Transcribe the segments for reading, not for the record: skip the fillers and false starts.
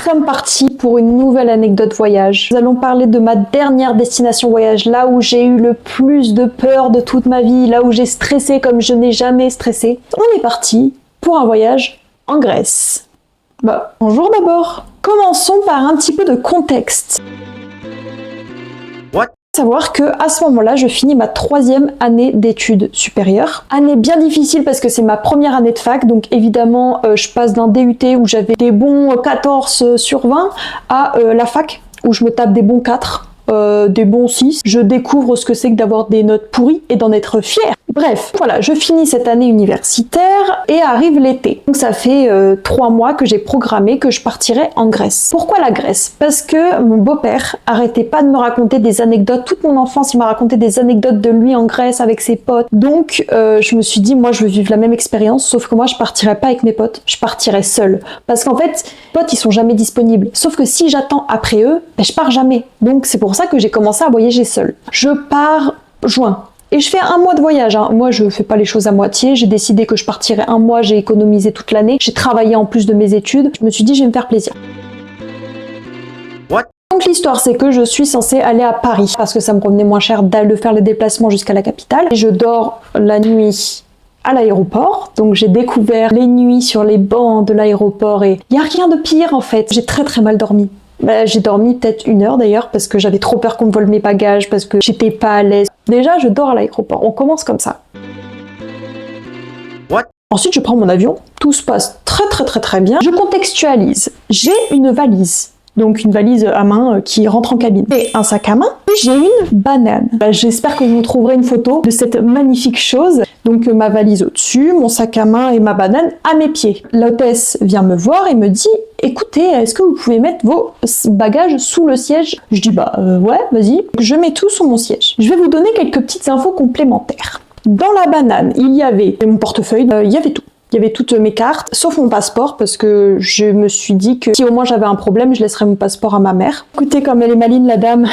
sommes partis pour une nouvelle anecdote voyage. Nous allons parler de ma dernière destination voyage, là où j'ai eu le plus de peur de toute ma vie, là où j'ai stressé comme je n'ai jamais stressé. On est parti pour un voyage en Grèce. Bonjour d'abord. Commençons par un petit peu de contexte. Savoir que à ce moment-là, je finis ma 3e année d'études supérieures. Année bien difficile parce que c'est ma première année de fac, donc évidemment, je passe d'un DUT où j'avais des bons 14 sur 20 à la fac où je me tape des bons 4. Des bons 6. Je découvre ce que c'est que d'avoir des notes pourries et d'en être fière. Bref, voilà, je finis cette année universitaire et arrive l'été. Donc ça fait 3 mois que j'ai programmé que je partirais en Grèce. Pourquoi la Grèce? Parce que mon beau-père arrêtait pas de me raconter des anecdotes. Toute mon enfance, il m'a raconté des anecdotes de lui en Grèce avec ses potes. Donc je me suis dit, moi je veux vivre la même expérience, sauf que moi je partirais pas avec mes potes, je partirais seule. Parce qu'en fait, les potes ils sont jamais disponibles. Sauf que si j'attends après eux, je pars jamais. Donc c'est pour ça que j'ai commencé à voyager seule. Je pars juin. Et je fais 1 mois de voyage. Moi, je fais pas les choses à moitié. J'ai décidé que je partirais 1 mois. J'ai économisé toute l'année. J'ai travaillé en plus de mes études. Je me suis dit, je vais me faire plaisir. Donc l'histoire, c'est que je suis censée aller à Paris parce que ça me revenait moins cher d'aller faire les déplacements jusqu'à la capitale. Et je dors la nuit à l'aéroport. Donc j'ai découvert les nuits sur les bancs de l'aéroport et il n'y a rien de pire en fait. J'ai très mal dormi. J'ai dormi peut-être 1 heure d'ailleurs parce que j'avais trop peur qu'on me vole mes bagages, parce que j'étais pas à l'aise. Déjà, je dors à l'aéroport. On commence comme ça. Ensuite, je prends mon avion. Tout se passe très bien. Je contextualise. J'ai une valise. Donc une valise à main qui rentre en cabine. Et un sac à main. Et j'ai une banane. J'espère que vous trouverez une photo de cette magnifique chose. Donc ma valise au-dessus, mon sac à main et ma banane à mes pieds. L'hôtesse vient me voir et me dit « Écoutez, est-ce que vous pouvez mettre vos bagages sous le siège ?» Je dis ouais, vas-y. Je mets tout sous mon siège. Je vais vous donner quelques petites infos complémentaires. Dans la banane, il y avait mon portefeuille, il y avait tout. Il y avait toutes mes cartes, sauf mon passeport, parce que je me suis dit que si au moins j'avais un problème, je laisserais mon passeport à ma mère. Écoutez, comme elle est maline, la dame.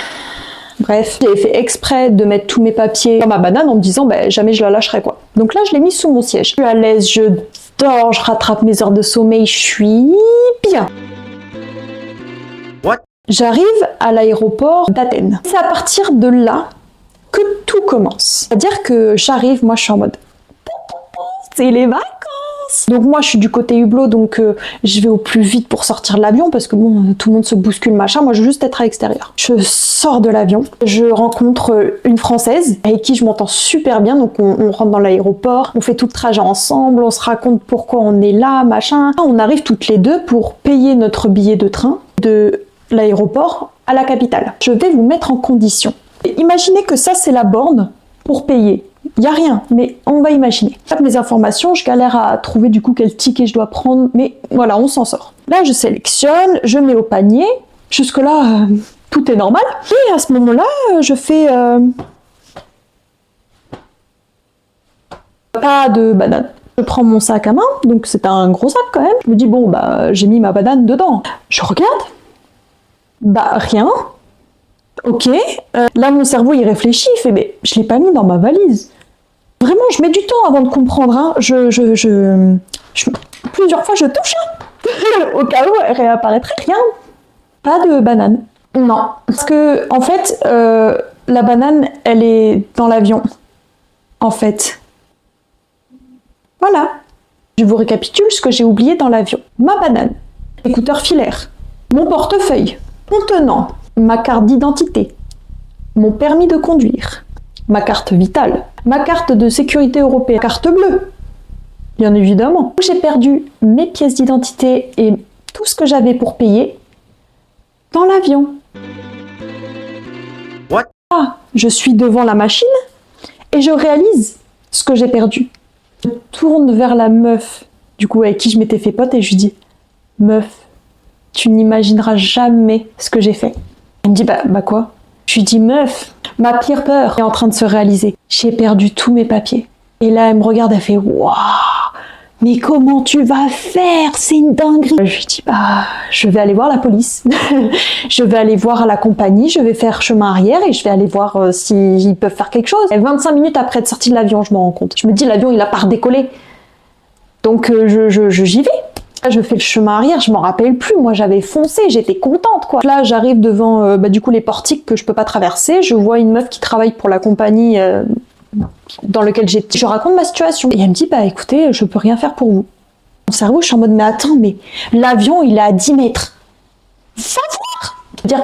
Bref, j'ai fait exprès de mettre tous mes papiers dans ma banane en me disant, jamais je la lâcherai quoi. Donc là, je l'ai mis sous mon siège. Je suis à l'aise, je dors, je rattrape mes heures de sommeil, je suis bien. J'arrive à l'aéroport d'Athènes. C'est à partir de là que tout commence. C'est-à-dire que j'arrive, moi je suis en mode, c'est les vacances. Donc moi je suis du côté hublot, donc je vais au plus vite pour sortir de l'avion parce que bon, tout le monde se bouscule machin, moi je veux juste être à l'extérieur. Je sors de l'avion, je rencontre une Française avec qui je m'entends super bien, donc on rentre dans l'aéroport, on fait tout le trajet ensemble, on se raconte pourquoi on est là, machin. On arrive toutes les deux pour payer notre billet de train de l'aéroport à la capitale. Je vais vous mettre en condition. Imaginez que ça c'est la borne pour payer. Il n'y a rien, mais on va imaginer. Je tape mes informations, je galère à trouver du coup quel ticket je dois prendre, mais voilà, on s'en sort. Là, je sélectionne, je mets au panier. Jusque-là, tout est normal. Et à ce moment-là, je fais pas de banane. Je prends mon sac à main, donc c'est un gros sac quand même. Je me dis, bon, j'ai mis ma banane dedans. Je regarde, rien. Ok, là mon cerveau il réfléchit, il fait mais je l'ai pas mis dans ma valise. Vraiment, je mets du temps avant de comprendre. Hein. Plusieurs fois je touche au cas où elle réapparaîtrait. Rien, pas de banane. Non, parce que en fait la banane elle est dans l'avion. En fait, voilà. Je vous récapitule ce que j'ai oublié dans l'avion. Ma banane, écouteurs filaires, mon portefeuille contenant ma carte d'identité, mon permis de conduire, ma carte vitale, ma carte de sécurité européenne, carte bleue, bien évidemment. J'ai perdu mes pièces d'identité et tout ce que j'avais pour payer dans l'avion. Je suis devant la machine et je réalise ce que j'ai perdu. Je tourne vers la meuf, du coup avec qui je m'étais fait pote et je lui dis « Meuf, tu n'imagineras jamais ce que j'ai fait. » Elle me dit quoi? Je lui dis meuf, ma pire peur est en train de se réaliser. J'ai perdu tous mes papiers. Et là elle me regarde, elle fait waouh, mais comment tu vas faire? C'est une dinguerie. Je lui dis je vais aller voir la police. Je vais aller voir la compagnie, je vais faire chemin arrière et je vais aller voir s'ils peuvent faire quelque chose. Et 25 minutes après être sortie de l'avion, je me rends compte. Je me dis l'avion il a pas redécollé. Donc j'y vais. Là, je fais le chemin arrière, je m'en rappelle plus. Moi, j'avais foncé, j'étais contente, quoi. Là, j'arrive devant, du coup, les portiques que je peux pas traverser. Je vois une meuf qui travaille pour la compagnie dans laquelle j'étais. Je raconte ma situation. Et elle me dit, bah écoutez, je peux rien faire pour vous. Mon cerveau, je suis en mode, mais attends, mais l'avion, il est à 10 mètres. Va voir! Dire,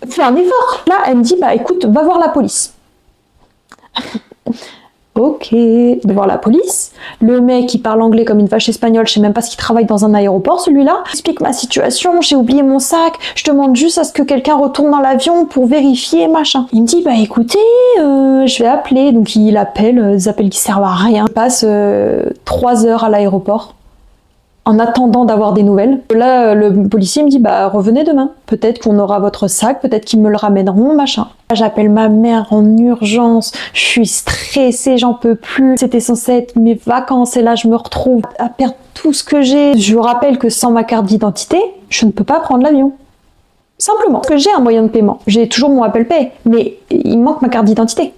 fais un effort. Là, elle me dit, bah écoute, va voir la police. Ok, de voir la police. Le mec, il parle anglais comme une vache espagnole, je sais même pas ce qu'il travaille dans un aéroport, celui-là. J'explique ma situation, j'ai oublié mon sac, je demande juste à ce que quelqu'un retourne dans l'avion pour vérifier, machin. Il me dit, bah écoutez, je vais appeler. Donc il appelle, des appels qui servent à rien. Il passe 3 heures à l'aéroport en attendant d'avoir des nouvelles. Là, le policier me dit, bah revenez demain. Peut-être qu'on aura votre sac, peut-être qu'ils me le ramèneront, machin. J'appelle ma mère en urgence, je suis stressée, j'en peux plus. C'était censé être mes vacances et là, je me retrouve à perdre tout ce que j'ai. Je vous rappelle que sans ma carte d'identité, je ne peux pas prendre l'avion. Simplement. Parce que j'ai un moyen de paiement. J'ai toujours mon Apple Pay, mais il manque ma carte d'identité.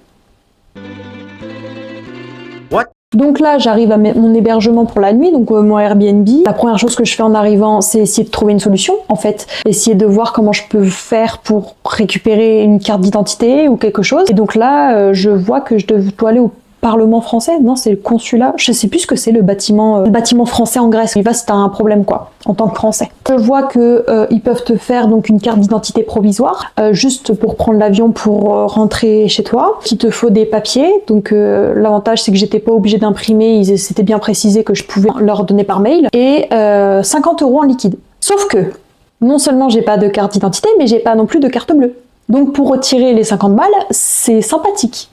Donc là, j'arrive à mon hébergement pour la nuit, donc mon Airbnb. La première chose que je fais en arrivant, c'est essayer de trouver une solution, en fait. Essayer de voir comment je peux faire pour récupérer une carte d'identité ou quelque chose. Et donc là, je vois que je dois aller au Parlement français. Non, c'est le consulat. Je sais plus ce que c'est, le bâtiment français en Grèce. Il va si t'as un problème, quoi, en tant que Français. Je vois que ils peuvent te faire donc une carte d'identité provisoire, juste pour prendre l'avion pour rentrer chez toi. Qu'il te faut des papiers. Donc l'avantage, c'est que j'étais pas obligée d'imprimer. C'était bien précisé que je pouvais leur donner par mail. Et 50 € en liquide. Sauf que non seulement j'ai pas de carte d'identité, mais j'ai pas non plus de carte bleue. Donc pour retirer les 50 balles, c'est sympathique.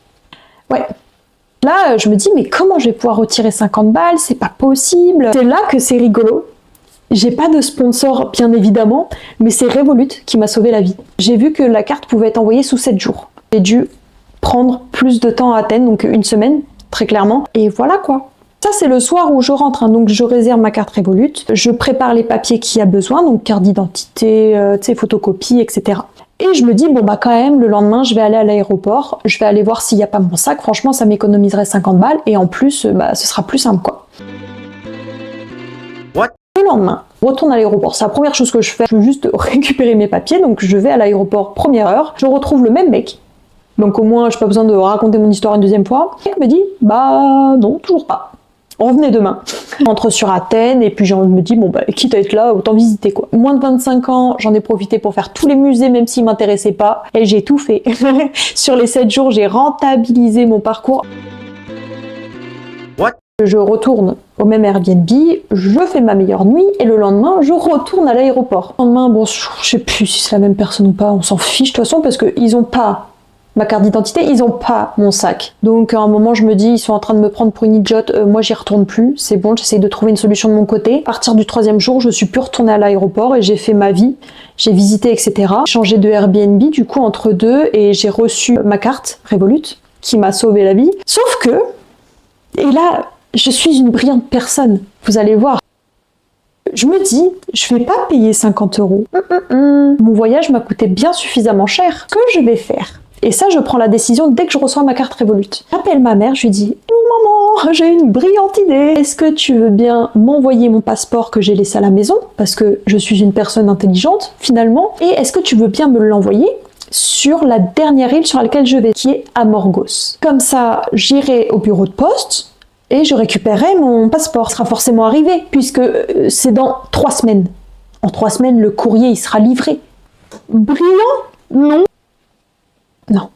Ouais. Là, je me dis, mais comment je vais pouvoir retirer 50 balles? C'est pas possible. C'est là que c'est rigolo. J'ai pas de sponsor, bien évidemment, mais c'est Revolut qui m'a sauvé la vie. J'ai vu que la carte pouvait être envoyée sous 7 jours. J'ai dû prendre plus de temps à Athènes, donc une semaine, très clairement. Et voilà quoi. Ça, c'est le soir où je rentre, hein. Donc je réserve ma carte Revolut. Je prépare les papiers qu'il y a besoin, donc carte d'identité, photocopie, etc. Et je me dis, bon bah quand même, le lendemain, je vais aller à l'aéroport, je vais aller voir s'il n'y a pas mon sac, franchement, ça m'économiserait 50 balles, et en plus, ce sera plus simple, quoi. What? Le lendemain, je retourne à l'aéroport, c'est la première chose que je fais, je veux juste récupérer mes papiers, donc je vais à l'aéroport, première heure, je retrouve le même mec, donc au moins, j'ai pas besoin de raconter mon histoire une deuxième fois. Le mec me dit, bah non, toujours pas. Revenez demain. Je rentre sur Athènes et puis je me dis, bon bah quitte à être là, autant visiter quoi. Moins de 25 ans, j'en ai profité pour faire tous les musées même s'ils m'intéressaient pas et j'ai tout fait. Sur les 7 jours, j'ai rentabilisé mon parcours. What? Je retourne au même Airbnb, je fais ma meilleure nuit et le lendemain, je retourne à l'aéroport. Le lendemain, bon, je sais plus si c'est la même personne ou pas, on s'en fiche de toute façon parce qu'ils ont pas ma carte d'identité, ils ont pas mon sac. Donc à un moment je me dis, ils sont en train de me prendre pour une idiote, moi j'y retourne plus, c'est bon, j'essaye de trouver une solution de mon côté. À partir du 3e jour, je suis plus retournée à l'aéroport et j'ai fait ma vie, j'ai visité, etc. J'ai changé de Airbnb du coup entre deux et j'ai reçu ma carte Revolut qui m'a sauvé la vie. Sauf que, et là, je suis une brillante personne, vous allez voir. Je me dis, je vais pas payer 50 €. Mon voyage m'a coûté bien suffisamment cher. Ce que je vais faire, et ça, je prends la décision dès que je reçois ma carte Revolut. J'appelle ma mère, je lui dis « Oh maman, j'ai une brillante idée. Est-ce que tu veux bien m'envoyer mon passeport que j'ai laissé à la maison? Parce que je suis une personne intelligente, finalement. Et est-ce que tu veux bien me l'envoyer sur la dernière île sur laquelle je vais, qui est Amorgos? Comme ça, j'irai au bureau de poste et je récupérerai mon passeport. Ça sera forcément arrivé, puisque c'est dans 3 semaines. En 3 semaines, le courrier, il sera livré. Brillant? Non. Non,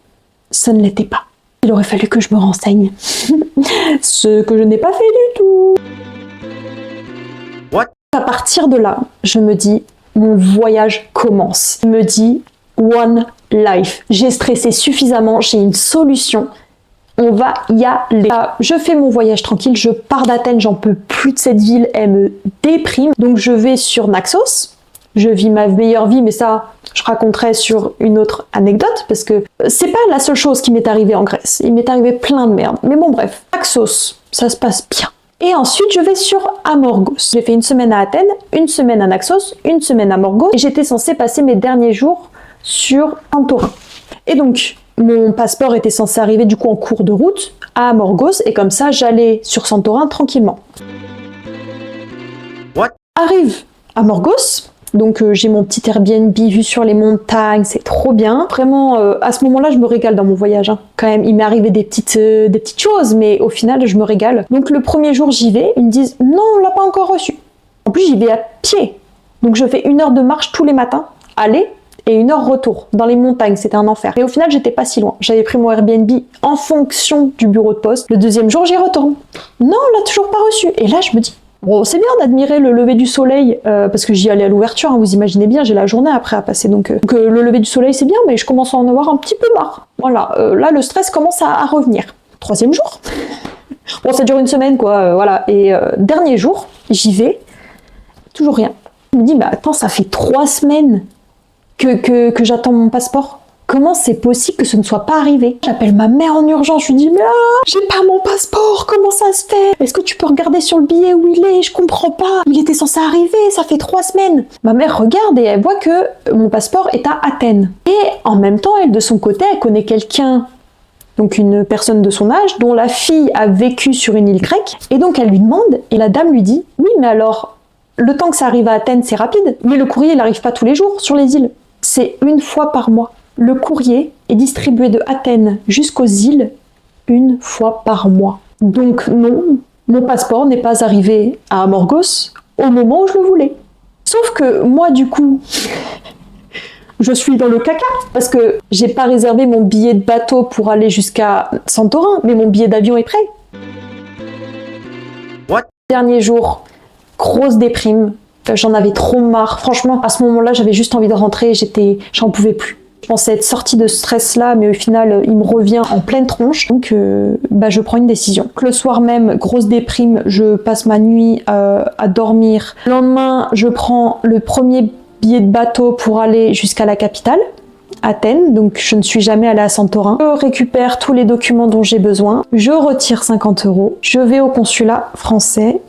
ça ne l'était pas. Il aurait fallu que je me renseigne. Ce que je n'ai pas fait du tout. What? À partir de là, je me dis, mon voyage commence. Je me dis, one life. J'ai stressé suffisamment, j'ai une solution. On va y aller. Je fais mon voyage tranquille, je pars d'Athènes, j'en peux plus de cette ville, elle me déprime. Donc je vais sur Naxos. Je vis ma meilleure vie, mais ça, je raconterai sur une autre anecdote, parce que c'est pas la seule chose qui m'est arrivée en Grèce. Il m'est arrivé plein de merde. Mais bon, bref. Naxos, ça se passe bien. Et ensuite, je vais sur Amorgos. J'ai fait une semaine à Athènes, une semaine à Naxos, une semaine à Amorgos, et j'étais censée passer mes derniers jours sur Santorin. Et donc, mon passeport était censé arriver du coup en cours de route à Amorgos, et comme ça, j'allais sur Santorin tranquillement. Arrive à Morgos. Donc j'ai mon petit Airbnb vue sur les montagnes, c'est trop bien. Vraiment, à ce moment-là, je me régale dans mon voyage. Hein. Quand même, il m'est arrivé des petites choses, mais au final, je me régale. Donc le premier jour, j'y vais, ils me disent « Non, on l'a pas encore reçu ». En plus, j'y vais à pied. Donc je fais 1 heure de marche tous les matins, aller, et 1 heure retour, dans les montagnes, c'était un enfer. Et au final, j'étais pas si loin. J'avais pris mon Airbnb en fonction du bureau de poste. Le deuxième jour, j'y retourne. Non, on l'a toujours pas reçu. Et là, je me dis bon, c'est bien d'admirer le lever du soleil, parce que j'y allais à l'ouverture, hein, vous imaginez bien, j'ai la journée après à passer, donc le lever du soleil c'est bien, mais je commence à en avoir un petit peu marre. Voilà, là le stress commence à revenir. 3e jour, bon ça dure 1 semaine quoi, voilà, et dernier jour, j'y vais, toujours rien. Je me dis, mais attends, ça fait 3 semaines que j'attends mon passeport. Comment c'est possible que ce ne soit pas arrivé? J'appelle ma mère en urgence, je lui dis mais j'ai pas mon passeport, comment ça se fait? Est-ce que tu peux regarder sur le billet où il est? Je comprends pas. Il était censé arriver, ça fait 3 semaines. Ma mère regarde et elle voit que mon passeport est à Athènes. Et en même temps, elle de son côté, elle connaît quelqu'un, donc une personne de son âge, dont la fille a vécu sur une île grecque. Et donc elle lui demande, et la dame lui dit oui mais alors, le temps que ça arrive à Athènes c'est rapide, mais le courrier il n'arrive pas tous les jours sur les îles. C'est 1 fois par mois. Le courrier est distribué de Athènes jusqu'aux îles 1 fois par mois. Donc non, mon passeport n'est pas arrivé à Morgos au moment où je le voulais. Sauf que moi du coup, je suis dans le caca parce que j'ai pas réservé mon billet de bateau pour aller jusqu'à Santorin, mais mon billet d'avion est prêt. What? Dernier jour, grosse déprime, j'en avais trop marre. Franchement, à ce moment-là, j'avais juste envie de rentrer, j'en pouvais plus. Je pensais être sortie de ce stress-là, mais au final, il me revient en pleine tronche. Donc, je prends une décision. Le soir même, grosse déprime, je passe ma nuit à dormir. Le lendemain, je prends le premier billet de bateau pour aller jusqu'à la capitale, Athènes. Donc, je ne suis jamais allée à Santorin. Je récupère tous les documents dont j'ai besoin. Je retire 50 €. Je vais au consulat français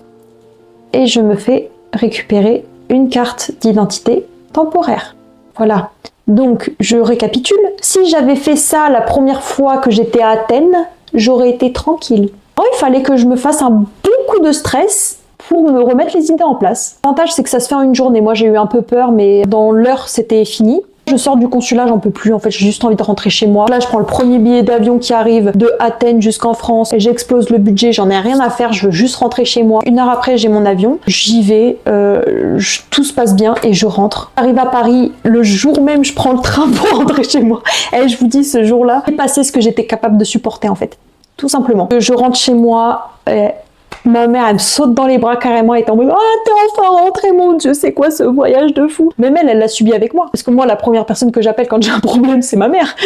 et je me fais récupérer une carte d'identité temporaire. Voilà. Donc, je récapitule. Si j'avais fait ça la première fois que j'étais à Athènes, j'aurais été tranquille. Alors, il fallait que je me fasse un bon coup de stress pour me remettre les idées en place. L'avantage, c'est que ça se fait en 1 journée. Moi, j'ai eu un peu peur, mais dans l'heure, c'était fini. Je sors du consulat, j'en peux plus. En fait, j'ai juste envie de rentrer chez moi. Là, je prends le premier billet d'avion qui arrive de Athènes jusqu'en France et j'explose le budget. J'en ai rien à faire. Je veux juste rentrer chez moi. 1 heure après, j'ai mon avion. J'y vais. Tout se passe bien et je rentre. J'arrive à Paris. Le jour même, je prends le train pour rentrer chez moi. Et je vous dis, ce jour-là, j'ai passé ce que j'étais capable de supporter, en fait. Tout simplement. Je rentre chez moi. Ma mère, elle me saute dans les bras carrément, elle est en mode « Ah, t'es enfin rentrée, mon Dieu, c'est quoi ce voyage de fou ?» Même elle l'a subi avec moi. Parce que moi, la première personne que j'appelle quand j'ai un problème, c'est ma mère.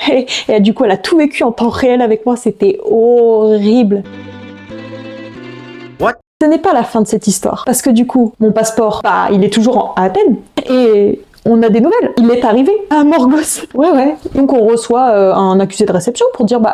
Et du coup, elle a tout vécu en temps réel avec moi, c'était horrible. What? Ce n'est pas la fin de cette histoire. Parce que du coup, mon passeport, il est toujours à Athènes. Et on a des nouvelles. Il est arrivé à Morgos. Ouais. Donc on reçoit un accusé de réception pour dire «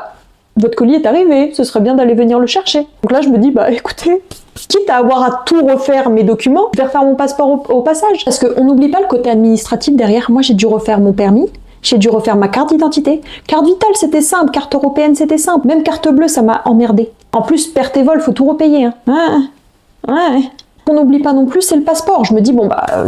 Votre colis est arrivé, ce serait bien d'aller venir le chercher. » Donc là, je me dis, écoutez, quitte à avoir à tout refaire mes documents, je vais refaire mon passeport au passage. Parce qu'on n'oublie pas le côté administratif derrière. Moi, j'ai dû refaire mon permis, j'ai dû refaire ma carte d'identité. Carte vitale, c'était simple. Carte européenne, c'était simple. Même carte bleue, ça m'a emmerdé. En plus, perte et vol, faut tout repayer. Hein. Ouais. On n'oublie pas non plus, c'est le passeport. Je me dis,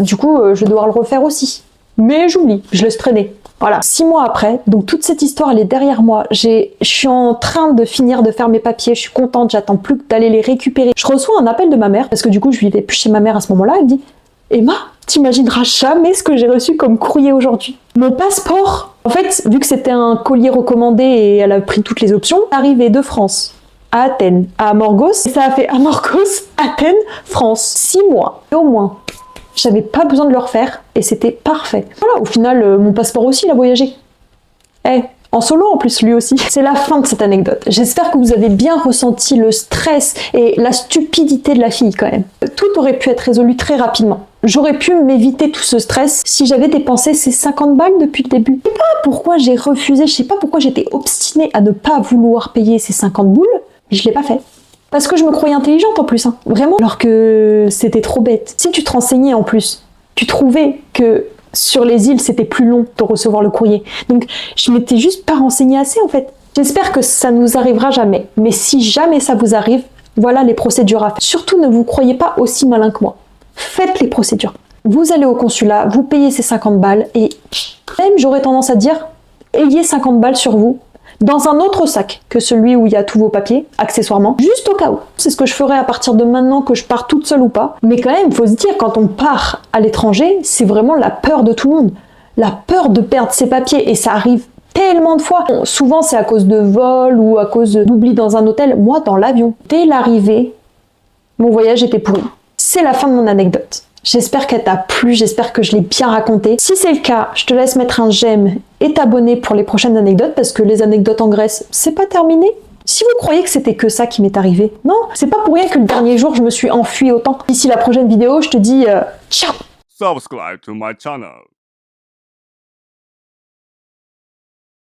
du coup, je vais devoir le refaire aussi. Mais j'oublie, je laisse traîner. Voilà, 6 mois après, donc toute cette histoire, elle est derrière moi. Je suis en train de finir de faire mes papiers, je suis contente, j'attends plus que d'aller les récupérer. Je reçois un appel de ma mère, parce que du coup, je vivais plus chez ma mère à ce moment-là. Elle me dit « Emma, t'imagineras jamais ce que j'ai reçu comme courrier aujourd'hui. Mon passeport !» En fait, vu que c'était un colis recommandé et elle a pris toutes les options, arrivé de France à Athènes, à Morgos, et ça a fait à Morgos, Athènes, France. 6 mois, au moins. J'avais pas besoin de le refaire et c'était parfait. Voilà, au final, mon passeport aussi, il a voyagé. En solo en plus, lui aussi. C'est la fin de cette anecdote. J'espère que vous avez bien ressenti le stress et la stupidité de la fille quand même. Tout aurait pu être résolu très rapidement. J'aurais pu m'éviter tout ce stress si j'avais dépensé ces 50 balles depuis le début. Je sais pas pourquoi j'ai refusé, je sais pas pourquoi j'étais obstinée à ne pas vouloir payer ces 50 boules, mais je l'ai pas fait. Parce que je me croyais intelligente en plus, vraiment. Alors que c'était trop bête. Si tu te renseignais en plus, tu trouvais que sur les îles, c'était plus long de recevoir le courrier. Donc, je m'étais juste pas renseignée assez en fait. J'espère que ça nous arrivera jamais. Mais si jamais ça vous arrive, voilà les procédures à faire. Surtout, ne vous croyez pas aussi malin que moi. faites les procédures. Vous allez au consulat, vous payez ces 50 balles et même j'aurais tendance à dire, ayez 50 balles sur vous dans un autre sac que celui où il y a tous vos papiers, accessoirement, juste au cas où. C'est ce que je ferai à partir de maintenant que je pars toute seule ou pas. Mais quand même, il faut se dire, quand on part à l'étranger, c'est vraiment la peur de tout le monde. La peur de perdre ses papiers et ça arrive tellement de fois. Bon, souvent, c'est à cause de vol ou à cause d'oubli dans un hôtel. Moi, dans l'avion, dès l'arrivée, mon voyage était pourri. C'est la fin de mon anecdote. J'espère qu'elle t'a plu, j'espère que je l'ai bien raconté. Si c'est le cas, je te laisse mettre un j'aime et t'abonner pour les prochaines anecdotes parce que les anecdotes en Grèce, c'est pas terminé. Si vous croyez que c'était que ça qui m'est arrivé, non, c'est pas pour rien que le dernier jour je me suis enfuie autant. D'ici la prochaine vidéo, je te dis ciao. Subscribe to my channel.